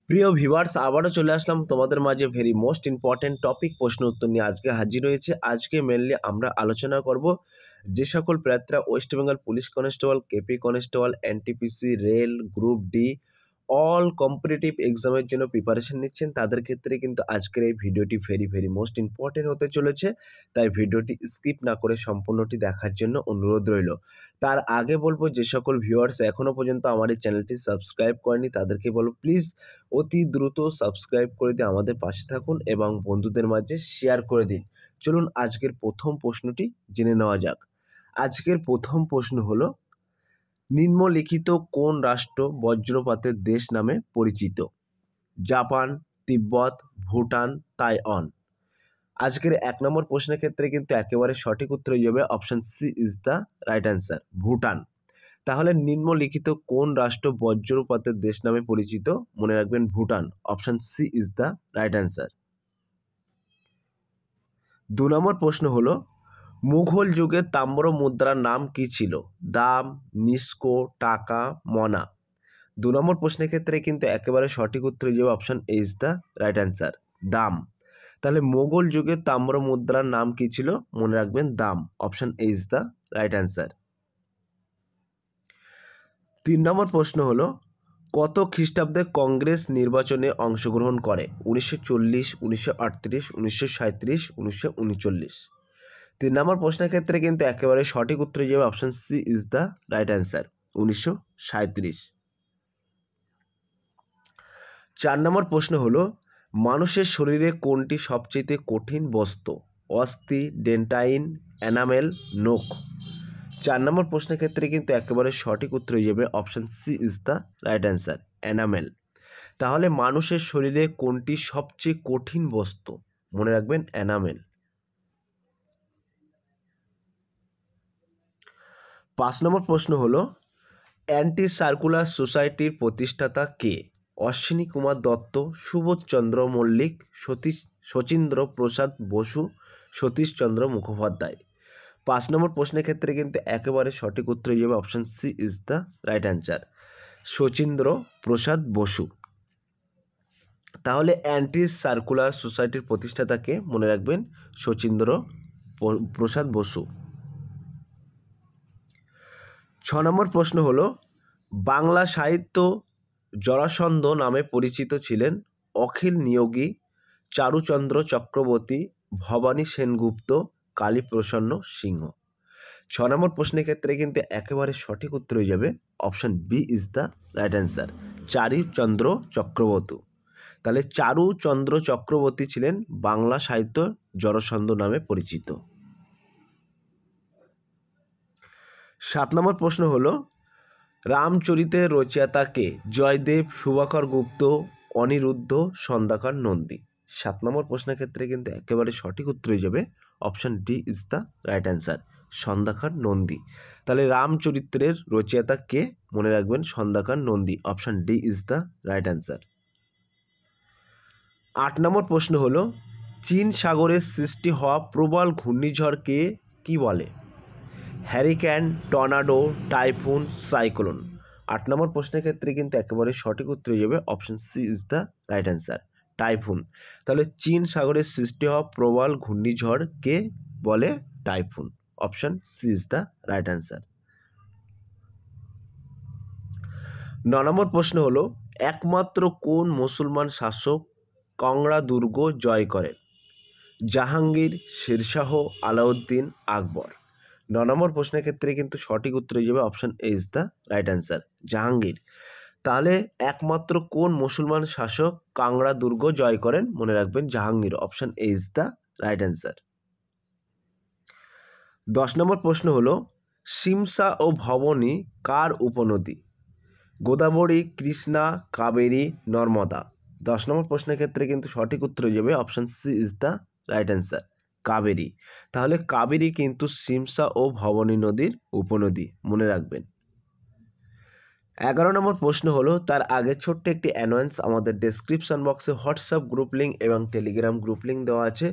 প্রিয় ভিউয়ার্স, আবারও চলে আসলাম তোমাদের মাঝে ভেরি মোস্ট ইম্পর্টেন্ট টপিক প্রশ্ন উত্তর নিয়ে আজকে হাজির হয়েছে। আজকে মেনলি আমরা আলোচনা করব যে সকল প্রার্থীরা West Bengal police constable, KP constable, NTPC, rail, group D all competitive এক্সামের জন্য প্রিপারেশন নিচ্ছেন, তাদের ক্ষেত্রে কিন্তু আজকের এই ভিডিওটি ভেরি মোস্ট ইম্পর্টেন্ট হতে চলেছে। তাই ভিডিওটি স্কিপ না করে সম্পূর্ণটি দেখার জন্য অনুরোধ রইল। তার আগে বলবো, যে সকল ভিউয়ার্স এখনও পর্যন্ত আমার এই চ্যানেলটি সাবস্ক্রাইব করেনি তাদেরকে বলবো প্লিজ অতি দ্রুত সাবস্ক্রাইব করে দিয়ে আমাদের পাশে থাকুন এবং বন্ধুদের মাঝে শেয়ার করে দিন। চলুন আজকের প্রথম প্রশ্নটি জেনে নেওয়া যাক। আজকের প্রথম প্রশ্ন হলো, নিম্নলিখিত কোন রাষ্ট্র বজ্রপাতের দেশ নামে পরিচিত? জাপান, তিব্বত, ভুটান, তাইওয়ান। আজকের 1 নম্বর প্রশ্নের ক্ষেত্রে কিন্তু একেবারে সঠিক উত্তর হয়ে যাবে option C is the right answer, Bhutan. তাহলে নিম্নলিখিত কোন রাষ্ট্র বজ্রপাতের দেশ নামে পরিচিত? মনে রাখবেন Bhutan. Option C is the right answer. 2 number প্রশ্ন হলো, মুঘল যুগের তাম্র মুদ্রার নাম কি ছিল? দাম, নিস্কো, টাকা, মনা। 2 নম্বর প্রশ্নের ক্ষেত্রে কিন্তু একেবারে সঠিক উত্তর হয়ে যাবে option A is the right answer, দাম। তাহলে মোগল যুগের তাম্র মুদ্রার নাম কি ছিল? মনে রাখবেন দাম। Option A is the right answer. 3 নম্বর প্রশ্ন হলো, কত খ্রিস্টাব্দে কংগ্রেস নির্বাচনে অংশগ্রহণ করে? 1940, 1938, 1937, 1939। 3 নম্বর প্রশ্নের ক্ষেত্রে কিন্তু একেবারে সঠিক উত্তর হয়ে যাবে option C is the right answer, 1937। 4 number প্রশ্ন হলো, মানুষের শরীরে কোনটি সবচেয়ে কঠিন বস্তু? অস্থি, ডেন্টাইন, এনামেল, নখ। 4 নম্বর প্রশ্নের ক্ষেত্রে কিন্তু একেবারে সঠিক উত্তর হয়ে যাবে option C is the right answer, enamel. তাহলে মানুষের শরীরে কোনটি সবচেয়ে কঠিন বস্তু? মনে রাখবেন এনামেল। 5 নম্বর প্রশ্ন হলো, অ্যান্টি সার্কুলার সোসাইটির প্রতিষ্ঠাতা কে? অশ্বিনী কুমার দত্ত, সুবোধচন্দ্র মল্লিক, শচীন্দ্র প্রসাদ বসু, সতীশচন্দ্র মুখোপাধ্যায়। 5 নম্বর প্রশ্নের ক্ষেত্রে কিন্তু একেবারে সঠিক উত্তর হয়ে যাবে option C is the right answer, Sachindra Prasad Basu. তাহলে অ্যান্টি সার্কুলার সোসাইটির প্রতিষ্ঠাতাকে? মনে রাখবেন শচীন্দ্র প্রসাদ বসু। 6 নম্বর প্রশ্ন হলো, বাংলা সাহিত্য জরাসন্ধ নামে পরিচিত ছিলেন অখিল নিয়োগী, চারুচন্দ্র চক্রবর্তী, ভবানী সেনগুপ্ত, কালীপ্রসন্ন সিংহ। 6 নম্বর প্রশ্নের ক্ষেত্রে কিন্তু একেবারে সঠিক উত্তর হয়ে যাবে option B is the right answer, Charuchandra Chakraborty. তাহলে চারুচন্দ্র চক্রবর্তী ছিলেন বাংলা সাহিত্য জরাসন্ধ নামে পরিচিত। 7 নম্বর প্রশ্ন হলো, রামচরিতের রচয়িতা কে? জয়দেব, শুভাকর গুপ্ত, অনিরুদ্ধ, সন্ধ্যাকর নন্দী। 7 নম্বর প্রশ্নের ক্ষেত্রে কিন্তু একেবারে সঠিক উত্তর হয়ে যাবে option D is the right answer, Sandhyakar Nandi. তাহলে রামচরিত্রের রচয়িতা কে? মনে রাখবেন Sandhyakar Nandi. Option D is the right answer. 8 নম্বর প্রশ্ন হলো, চীন সাগরের সৃষ্টি হওয়া প্রবল ঘূর্ণিঝড়কে কি বলে? Hurricane, tornado, typhoon, cyclone. 8 number প্রশ্নের ক্ষেত্রে কিন্তু একেবারে সঠিক উত্তর হয়ে যাবে option C is the right answer, typhoon. তাহলে চীন সাগরের সৃষ্টি হওয়া প্রবল ঘূর্ণিঝড়কে বলে typhoon. Option C is the right answer. 9 number প্রশ্ন হলো, একমাত্র কোন মুসলমান শাসক কাংড়া দুর্গ জয় করেন? জাহাঙ্গীর, শেরশাহ, আলাউদ্দিন, আকবর। 9 নম্বর প্রশ্নের ক্ষেত্রে কিন্তু সঠিক উত্তর হয়ে যাবে option A is the right answer, Jahangir. তাহলে একমাত্র কোন মুসলমান শাসক কাংড়া দুর্গ জয় করেন? মনে রাখবেন Jahangir. Option A is the right answer. 10 নম্বর প্রশ্ন হলো, সিমসা ও ভবনী কার উপনদী? গোদাবরী, কৃষ্ণা, কাবেরী, নর্মদা। 10 নম্বর প্রশ্নের ক্ষেত্রে কিন্তু সঠিক উত্তর হয়ে যাবে option C is the right answer, Kaveri. তাহলে কাবেরী কিন্তু সিমসা ও ভবনী নদীর উপনদী, মনে রাখবেন। 11 নম্বর প্রশ্ন হলো, তার আগে ছোট্ট একটি অ্যানাউন্স, আমাদের ডেসক্রিপশন বক্সে হোয়াটসঅ্যাপ গ্রুপ লিঙ্ক এবং টেলিগ্রাম গ্রুপ লিঙ্ক দেওয়া আছে।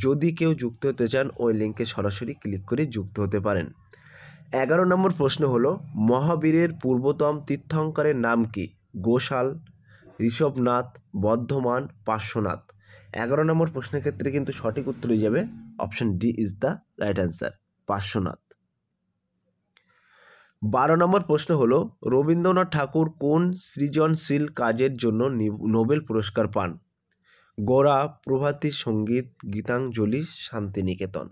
যদি কেউ যুক্ত হতে চান ওই লিঙ্কে সরাসরি ক্লিক করে যুক্ত হতে পারেন। 11 নম্বর প্রশ্ন হলো, মহাবীরের পূর্বতম তীর্থঙ্করের নাম কি? গোশাল, ঋষভনাথ, বর্ধমান, পার্শ্বনাথ। 11 নম্বর প্রশ্নের ক্ষেত্রে কিন্তু সঠিক উত্তর হয়ে যাবে option D is the right answer, Parshvanath. 12 নম্বর প্রশ্ন হলো রবীন্দ্রনাথ ঠাকুর কোন সৃজনশীল কাজের জন্য নোবেল পুরস্কার পান? গোরা, প্রভাতী সঙ্গীত, গীতাঞ্জলি, শান্তিনিকেতন।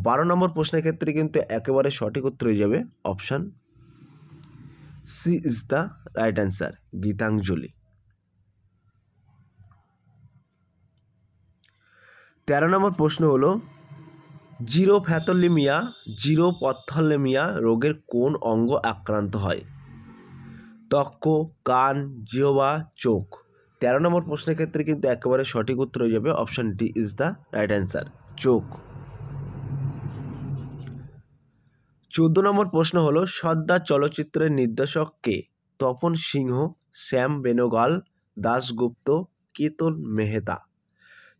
12 নম্বর প্রশ্নের ক্ষেত্রে কিন্তু একেবারে সঠিক উত্তর হয়ে যাবে option C is the right answer, Gitanjali. 13 number প্রশ্ন হলো জিরোপ্যাথলেমিয়া রোগের কোন অঙ্গ আক্রান্ত হয়? ত্বক, কান, জিহ্বা, চোখ। 13 নম্বর প্রশ্নের ক্ষেত্রে কিন্তু একেবারে সঠিক উত্তর হয়ে যাবে option D is the right answer, চোখ। 14 নম্বর প্রশ্ন হলো সর্দার চলচ্চিত্রের নির্দেশক কে? তপন সিংহ, শ্যাম বেনেগল, দাশগুপ্ত, কেতন মেহতা।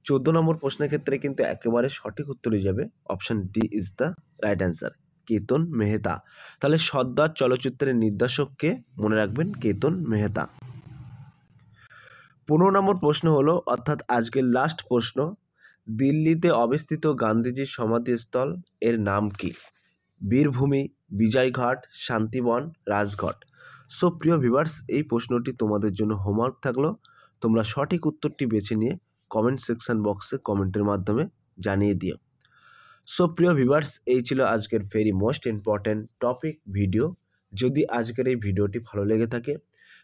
14 নম্বর প্রশ্নের ক্ষেত্রে কিন্তু একেবারে সঠিক উত্তর হয়ে যাবে option D is the right answer, Ketan Mehta. তাহলে সর্দার চলচ্চিত্রের নির্দেশককে মনে রাখবেন, কেতন মেহতা। 15 নম্বর প্রশ্ন হলো অর্থাৎ আজকের লাস্ট প্রশ্ন, দিল্লিতে অবস্থিত গান্ধীজির সমাধিস্থল এর নাম কি? বীরভূমি, বিজয়ঘাট, শান্তিবন, রাজঘাট। সো প্রিয় ভিউয়ার্স, এই প্রশ্নটি তোমাদের জন্য হোমওয়ার্ক থাকলো। তোমরা সঠিক উত্তরটি বেছে নিয়ে কমেন্ট সেকশন বক্সে কমেন্টের মাধ্যমে জানিয়ে দিও। সো প্রিয় ভিউয়ার্স, এই ছিল আজকের very most important topic video. যদি আজকের এই ভিডিওটি ভালো লেগে থাকে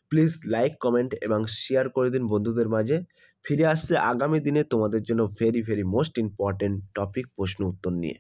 প্লিজ লাইক, কমেন্ট এবং শেয়ার করে দিন বন্ধুদের মাঝে। ফিরে আসছে আগামী দিনে তোমাদের জন্য ভেরি মোস্ট ইম্পর্ট্যান্ট টপিক প্রশ্ন উত্তর নিয়ে।